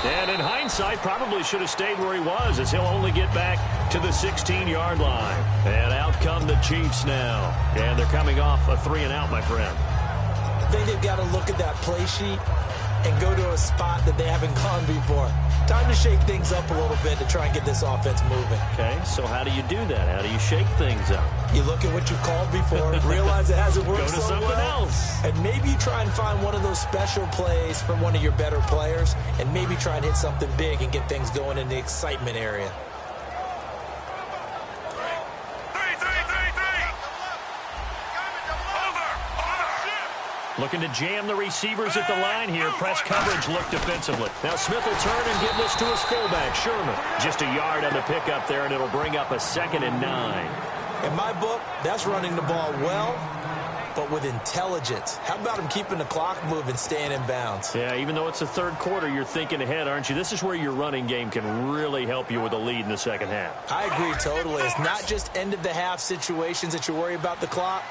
And in hindsight, probably should have stayed where he was, as he'll only get back to the 16-yard line. And out come the Chiefs now. And they're coming off a 3-and-out, my friend. I think they've got to look at that play sheet and go to a spot that they haven't gone before. Time to shake things up a little bit to try and get this offense moving. Okay, so how do you do that? How do you shake things up? You look at what you called before, realize it hasn't worked Go to so something well, else. and maybe you try and find one of those special plays from one of your better players, and maybe try and hit something big and get things going in the excitement area. Looking to jam the receivers at the line here. Press coverage look defensively. Now Smith will turn and give this to his fullback, Sherman. Just a yard on the pickup there, and it'll bring up a 2nd and 9. In my book, that's running the ball well, but with intelligence. How about him keeping the clock moving, staying in bounds? Yeah, even though it's the third quarter, you're thinking ahead, aren't you? This is where your running game can really help you with a lead in the second half. I agree totally. It's not just end-of-the-half situations that you worry about the clock.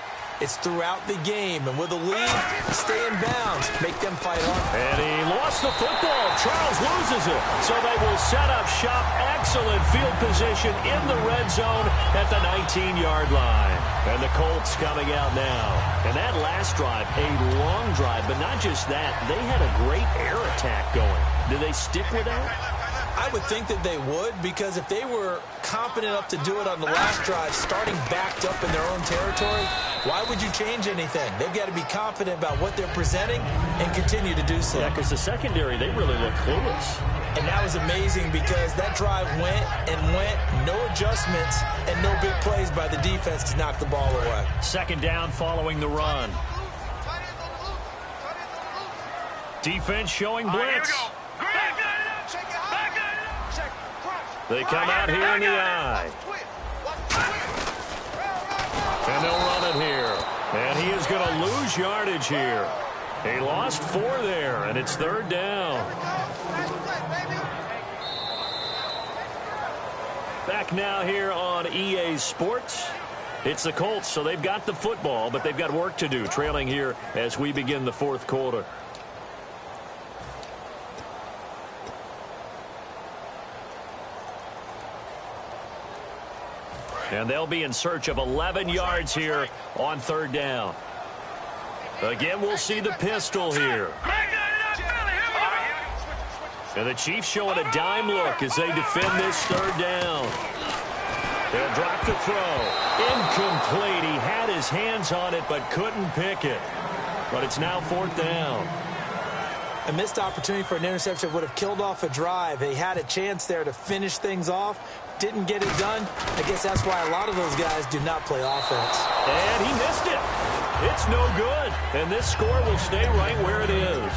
It's throughout the game, and with a lead, stay in bounds, make them fight hard. And he lost the football. Charles loses it. So they will set up shop. Excellent field position in the red zone at the 19-yard line. And the Colts coming out now. And that last drive, a long drive, but not just that. They had a great air attack going. Do they stick with that? I would think that they would, because if they were competent enough to do it on the last drive, starting backed up in their own territory, why would you change anything? They've got to be confident about what they're presenting and continue to do so. Yeah, because the secondary, they really look clueless. And that was amazing because that drive went and went, no adjustments, and no big plays by the defense to knock the ball away. 2nd down following the run. Defense showing blitz. They come out here in the eye. And they'll run it here. And he is going to lose yardage here. He lost 4 there, and it's 3rd down. Back now here on EA Sports. It's the Colts, so they've got the football, but they've got work to do, trailing here as we begin the 4th quarter. And they'll be in search of 11 yards here on 3rd down. Again, we'll see the pistol here. And the Chiefs showing a dime look as they defend this 3rd down. They'll drop the throw. Incomplete. He had his hands on it but couldn't pick it. But it's now 4th down. A missed opportunity for an interception would have killed off a drive. They had a chance there to finish things off. Didn't get it done. I guess that's why a lot of those guys do not play offense. And he missed it. It's no good. And this score will stay right where it is.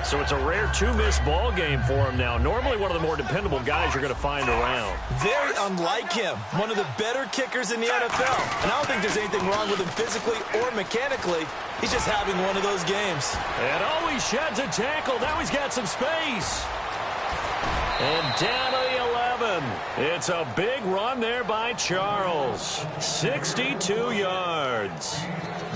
So it's a rare 2-miss ball game for him now. Normally one of the more dependable guys you're going to find around. Very unlike him. One of the better kickers in the NFL. And I don't think there's anything wrong with him physically or mechanically. He's just having one of those games. And he sheds a tackle. Now he's got some space. And down to the 11. It's a big run there by Charles. 62 yards.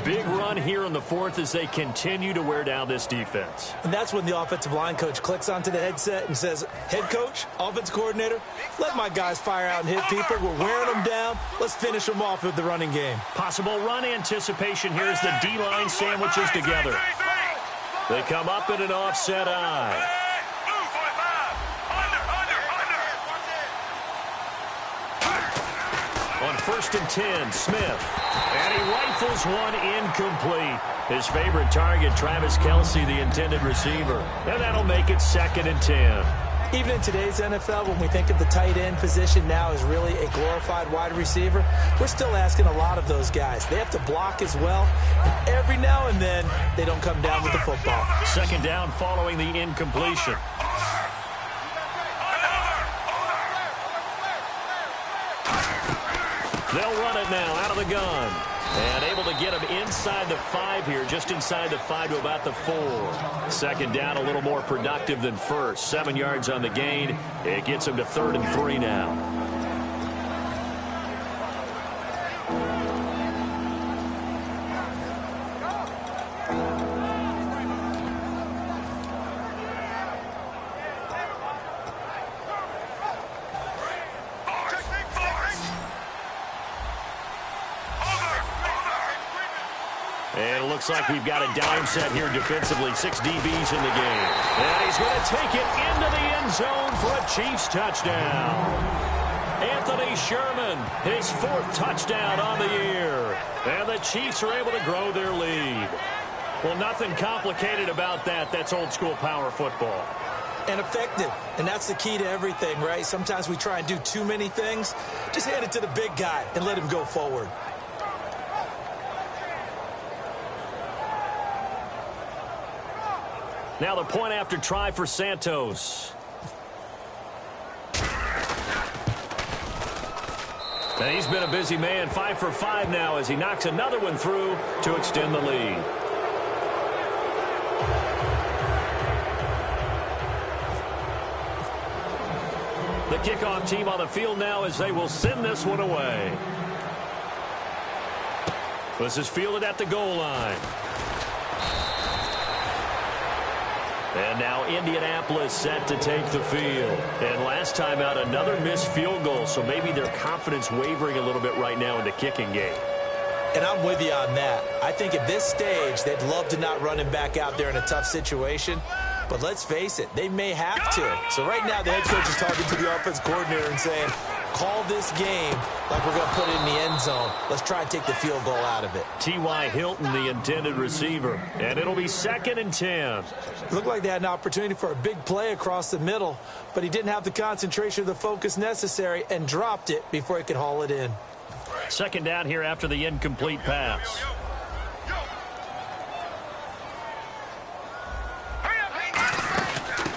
Big run here in the 4th as they continue to wear down this defense. And that's when the offensive line coach clicks onto the headset and says, head coach, offense coordinator, let my guys fire out and hit people. We're wearing them down. Let's finish them off with the running game. Possible run anticipation here as the D-line sandwiches together. They come up in an offset eye. On 1st and 10, Smith. And he rifles one incomplete. His favorite target, Travis Kelce, the intended receiver. And that'll make it 2nd and 10. Even in today's NFL, when we think of the tight end position now as really a glorified wide receiver, we're still asking a lot of those guys. They have to block as well. And every now and then, they don't come down with the football. 2nd down following the incompletion. They'll run it it now out of the gun. And able to get him inside the 5 here, just inside the 5 to about the 4. Second down, a little more productive than first. 7 yards on the gain. It gets him to 3rd and 3 now. And it looks like we've got a dime set here defensively. 6 DBs in the game. And he's going to take it into the end zone for a Chiefs touchdown. Anthony Sherman, his 4th touchdown on the year. And the Chiefs are able to grow their lead. Well, nothing complicated about that. That's old school power football. And effective. And that's the key to everything, right? Sometimes we try and do too many things. Just hand it to the big guy and let him go forward. Now the point after try for Santos. And he's been a busy man. 5 for 5 now as he knocks another one through to extend the lead. The kickoff team on the field now as they will send this one away. This is fielded at the goal line. And now Indianapolis set to take the field. And last time out, another missed field goal, so maybe their confidence wavering a little bit right now in the kicking game. And I'm with you on that. I think at this stage, they'd love to not run him back out there in a tough situation. But let's face it, they may have to. So right now, the head coach is talking to the offense coordinator and saying, call this game like we're going to put it in the end zone. Let's try and take the field goal out of it. T.Y. Hilton, the intended receiver. And it'll be 2nd and 10. It looked like they had an opportunity for a big play across the middle, but he didn't have the concentration or the focus necessary and dropped it before he could haul it in. 2nd down here after the incomplete pass.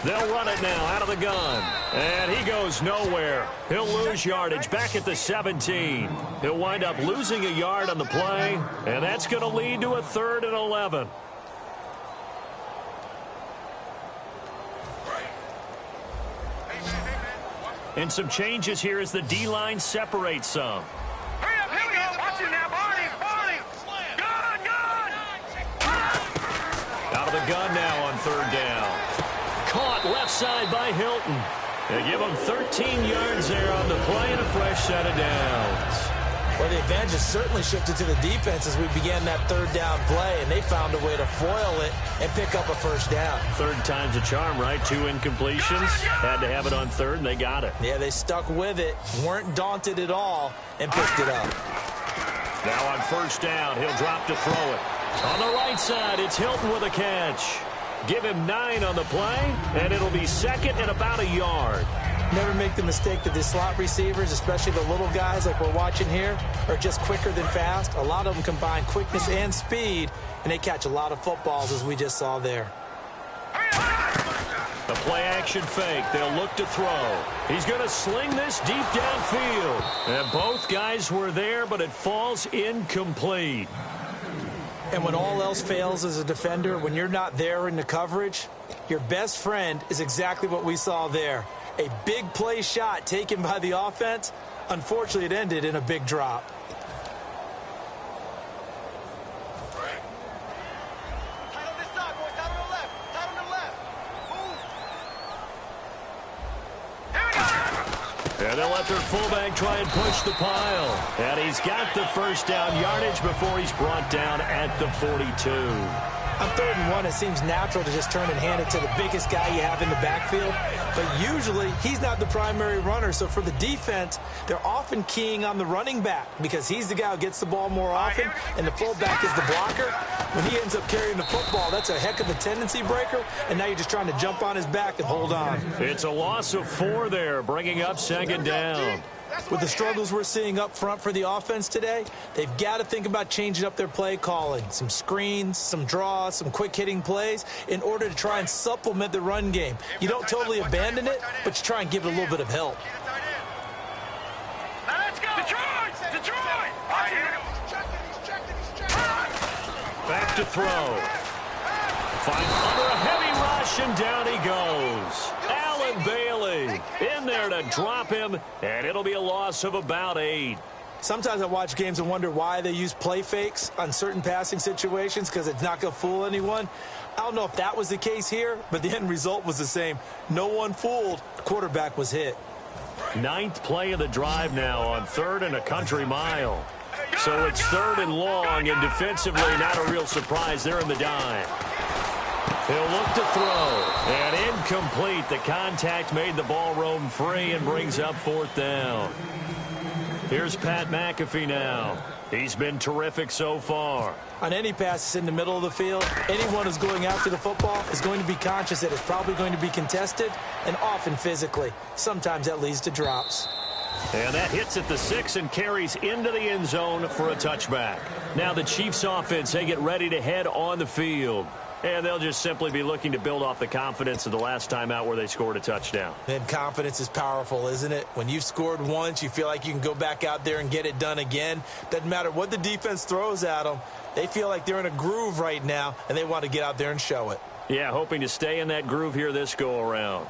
They'll run it now out of the gun. And he goes nowhere. He'll lose yardage back at the 17. He'll wind up losing a yard on the play, and that's going to lead to a 3rd and 11. And some changes here as the D-line separates some. Hurry up, here we go. Watch it now, Barney. Gun. Out of the gun now on 3rd down. Caught left side by Hilton. They give him 13 yards there on the play and a fresh set of downs. Well, the advantage has certainly shifted to the defense as we began that 3rd down play, and they found a way to foil it and pick up a 1st down. 3rd time's a charm, right? 2 incompletions. Had to have it on 3rd, and they got it. Yeah, they stuck with it, weren't daunted at all, and picked it up. Now on 1st down, he'll drop to throw it. On the right side, it's Hilton with a catch. Give him 9 on the play, and it'll be 2nd and about a yard. Never make the mistake that the slot receivers, especially the little guys like we're watching here, are just quicker than fast. A lot of them combine quickness and speed, and they catch a lot of footballs, as we just saw there. The play-action fake. They'll look to throw. He's going to sling this deep downfield. And both guys were there, but it falls incomplete. And when all else fails as a defender, when you're not there in the coverage, your best friend is exactly what we saw there. A big play shot taken by the offense. Unfortunately, it ended in a big drop. Tight on this side, boys. Tight on the left. Tight on the left. Move. Here we go. And they'll let their fullback try and push the pile. And he's got the 1st down yardage before he's brought down at the 42. On 3rd and 1, it seems natural to just turn and hand it to the biggest guy you have in the backfield. But usually, he's not the primary runner. So for the defense, they're often keying on the running back because he's the guy who gets the ball more often, and the fullback is the blocker. When he ends up carrying the football, that's a heck of a tendency breaker, and now you're just trying to jump on his back and hold on. It's a loss of 4 there, bringing up 2nd down. With the struggles we're seeing up front for the offense today, they've got to think about changing up their play calling. Some screens, some draws, some quick-hitting plays in order to try and supplement the run game. You don't totally abandon it, but you try and give it a little bit of help. Now let's go. Detroit! Detroit! Watch to throw. Finds under a heavy rush, and down he goes. Allen Bailey in there to drop him, and it'll be a loss of about 8. Sometimes I watch games and wonder why they use play fakes on certain passing situations, because it's not going to fool anyone. I don't know if that was the case here, but the end result was the same. No one fooled. The quarterback was hit. 9th play of the drive now on 3rd and a country mile. So it's 3rd and long, and defensively not a real surprise. They're in the dime. He'll look to throw, and incomplete. The contact made the ball roam free and brings up 4th down. Here's Pat McAfee now. He's been terrific so far. On any passes in the middle of the field, anyone who's going after the football is going to be conscious that it's probably going to be contested, and often physically. Sometimes that leads to drops. And that hits at the 6 and carries into the end zone for a touchback. Now the Chiefs offense, they get ready to head on the field. And they'll just simply be looking to build off the confidence of the last time out where they scored a touchdown. And confidence is powerful, isn't it? When you've scored once, you feel like you can go back out there and get it done again. Doesn't matter what the defense throws at them. They feel like they're in a groove right now, and they want to get out there and show it. Yeah, hoping to stay in that groove here this go-around.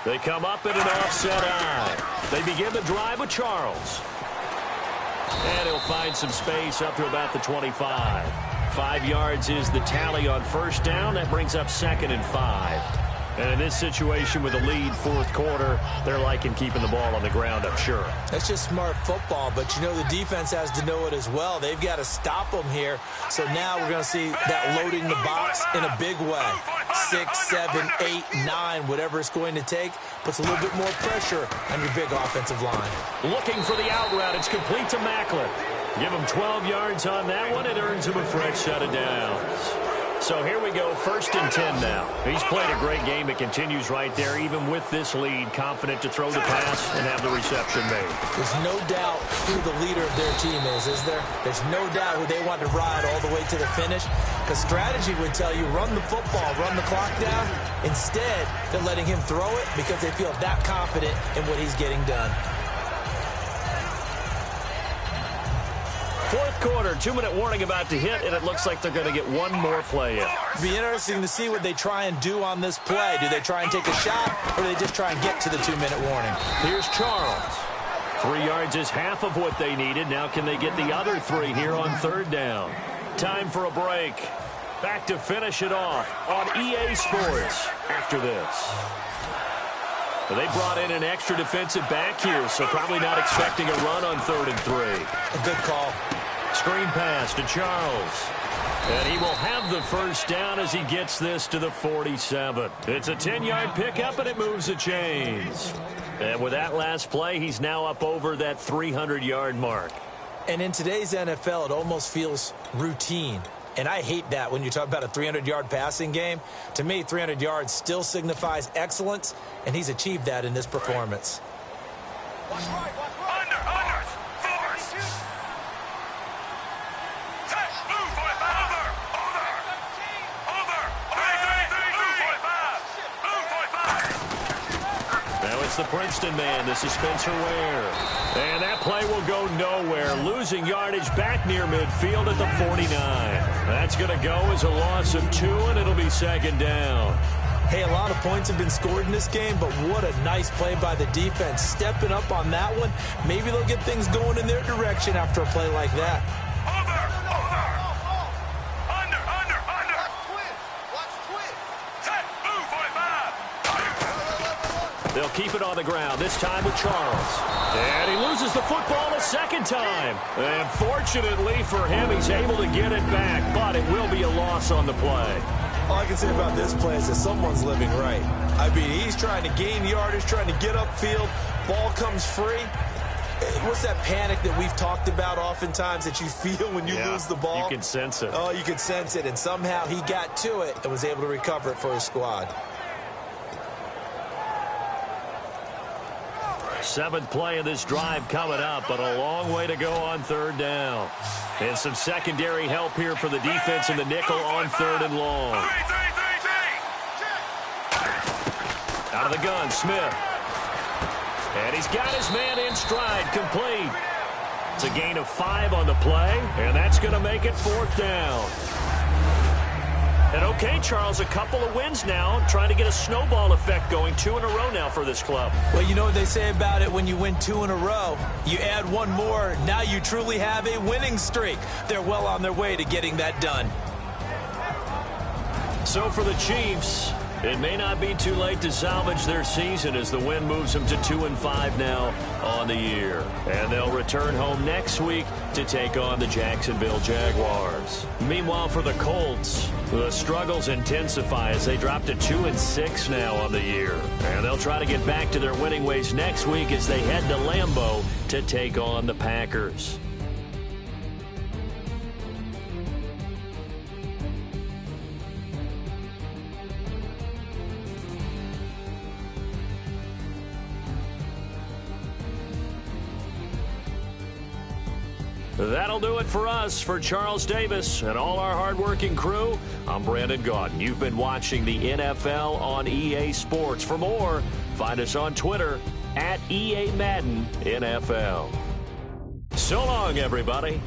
They come up at an offset eye. They begin the drive with Charles. And he'll find some space up to about the 25. 5 yards is the tally on 1st down. That brings up 2nd and 5. And in this situation with a lead 4th quarter, they're liking keeping the ball on the ground, I'm sure. That's just smart football, but you know the defense has to know it as well. They've got to stop them here. So now we're going to see that loading the box in a big way. 6, 7, 8, 9, whatever it's going to take, puts a little bit more pressure on your big offensive line. Looking for the out route. It's complete to Macklin. Give him 12 yards on that one. It earns him a fresh set of downs. So here we go, 1st and 10 now. He's played a great game. It continues right there, even with this lead, confident to throw the pass and have the reception made. There's no doubt who the leader of their team is there? There's no doubt who they want to ride all the way to the finish. Because strategy would tell you, run the football, run the clock down. Instead, they're letting him throw it because they feel that confident in what he's getting done. 4th quarter, 2-minute warning about to hit, and it looks like they're going to get one more play in. It'll be interesting to see what they try and do on this play. Do they try and take a shot, or do they just try and get to the 2-minute warning? Here's Charles. 3 yards is half of what they needed. Now can they get the other 3 here on 3rd down? Time for a break. Back to finish it off on EA Sports after this. They brought in an extra defensive back here, so probably not expecting a run on 3rd and 3. A good call. Screen pass to Charles. And he will have the 1st down as he gets this to the 47. It's a 10-yard pickup, and it moves the chains. And with that last play, he's now up over that 300-yard mark. And in today's NFL, it almost feels routine. And I hate that when you talk about a 300-yard passing game. To me, 300 yards still signifies excellence, and he's achieved that in this performance. Watch right, under, force. Set, move, 45, over, 45, move, 45. Now it's the Princeton man. This is Spencer Ware. And that play will go nowhere. Losing yardage back near midfield at the 49. That's going to go as a loss of 2, and it'll be 2nd down. Hey, a lot of points have been scored in this game, but what a nice play by the defense. Stepping up on that one. Maybe they'll get things going in their direction after a play like that. Under. Watch twin. Set, move, 45. They'll keep it on the ground, this time with Charles. And he loses the football a 2nd time. And fortunately for him, he's able to get it back, but it will be a loss on the play. All I can say about this play is that someone's living right. I mean, he's trying to gain yardage, trying to get upfield. Ball comes free. What's that panic that we've talked about oftentimes that you feel when you lose the ball? You can sense it. Oh, you can sense it. And somehow he got to it and was able to recover it for his squad. 7th play of this drive coming up, but a long way to go on 3rd down. And some secondary help here for the defense in the nickel on 3rd and long. Out of the gun, Smith. And he's got his man in stride, complete. It's a gain of 5 on the play, and that's going to make it 4th down. And okay, Charles, a couple of wins now, trying to get a snowball effect going. 2 in a row now for this club. Well, you know what they say about it when you win 2 in a row. You add one more, now you truly have a winning streak. They're well on their way to getting that done. So for the Chiefs, it may not be too late to salvage their season as the win moves them to 2-5 now on the year. And they'll return home next week to take on the Jacksonville Jaguars. Meanwhile, for the Colts, the struggles intensify as they drop to 2-6 now on the year. And they'll try to get back to their winning ways next week as they head to Lambeau to take on the Packers. That'll do it for us. For Charles Davis and all our hardworking crew, I'm Brandon Gaudin. You've been watching the NFL on EA Sports. For more, find us on Twitter at EA Madden NFL. So long, everybody.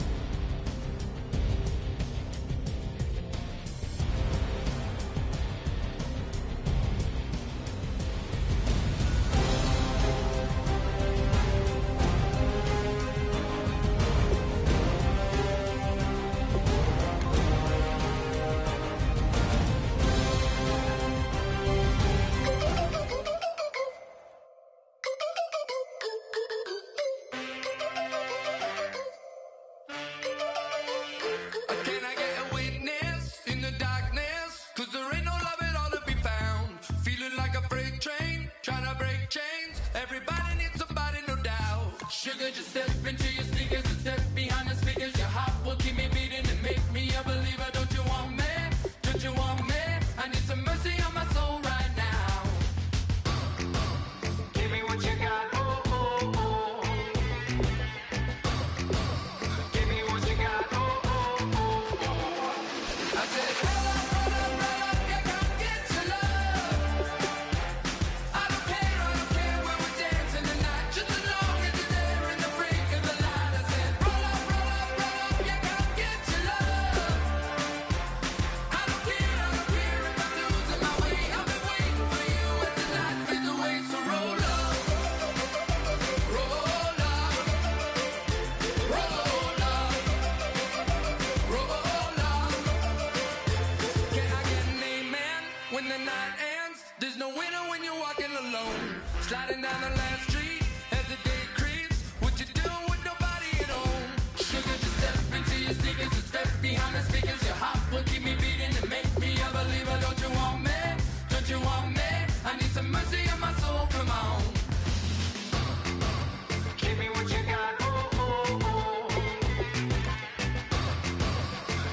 Sugar, just step into your sneakers and step behind the speakers. Your heart will keep me beating and make me a believer. Don't you want me? Don't you want me? I need some mercy on my soul right now. Give me what you got, oh, oh, oh. Give me what you got, oh, oh, oh, oh. I said, roll up, yeah, come get your love. I don't care where we're dancing tonight, just as long as you're there in the break of the light. I said, roll up, yeah, come get your love. I don't care if I'm losing my way. I've been waiting for you as the night fades away. So roll up, roll up, roll up, roll up. Can I get an amen when the night ends? There's no winner when you're walking alone. Sliding down the last street as the day creeps. What you doing with nobody at home? Sugar, just step into your sneakers and step behind the speakers. Your heart will keep me beating and make me a believer. Don't you want me? Don't you want me? I need some mercy on my soul. Come on. Give me what you got. Oh, oh, oh.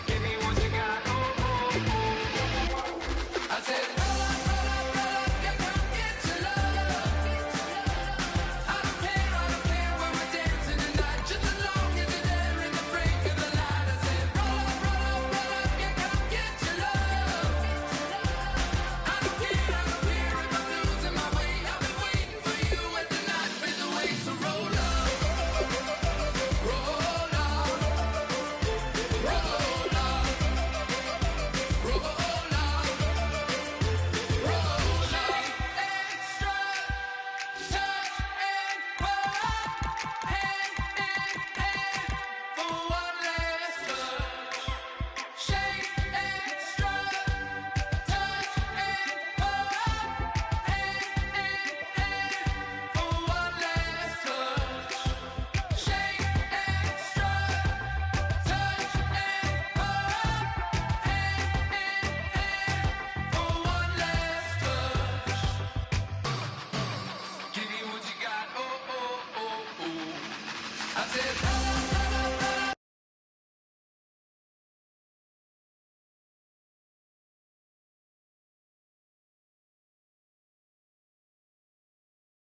Give me what you got. Oh, oh, oh. I said, roll up, yeah, come get your love. I don't care where we're dancing tonight, just as long as you're there in the break of the light. I said, roll up, yeah, come get your love. I don't care if I'm losing my way. I've been waiting for you as the night fades away. So roll up, roll up, roll up, roll up. Extra touch and pop, hand in hand for one last touch. Shake extra touch and pop, hand in hand for one last touch. Shake extra touch and pop, hand in hand for one last touch. Give me what you got, oh, oh, oh, oh. I said,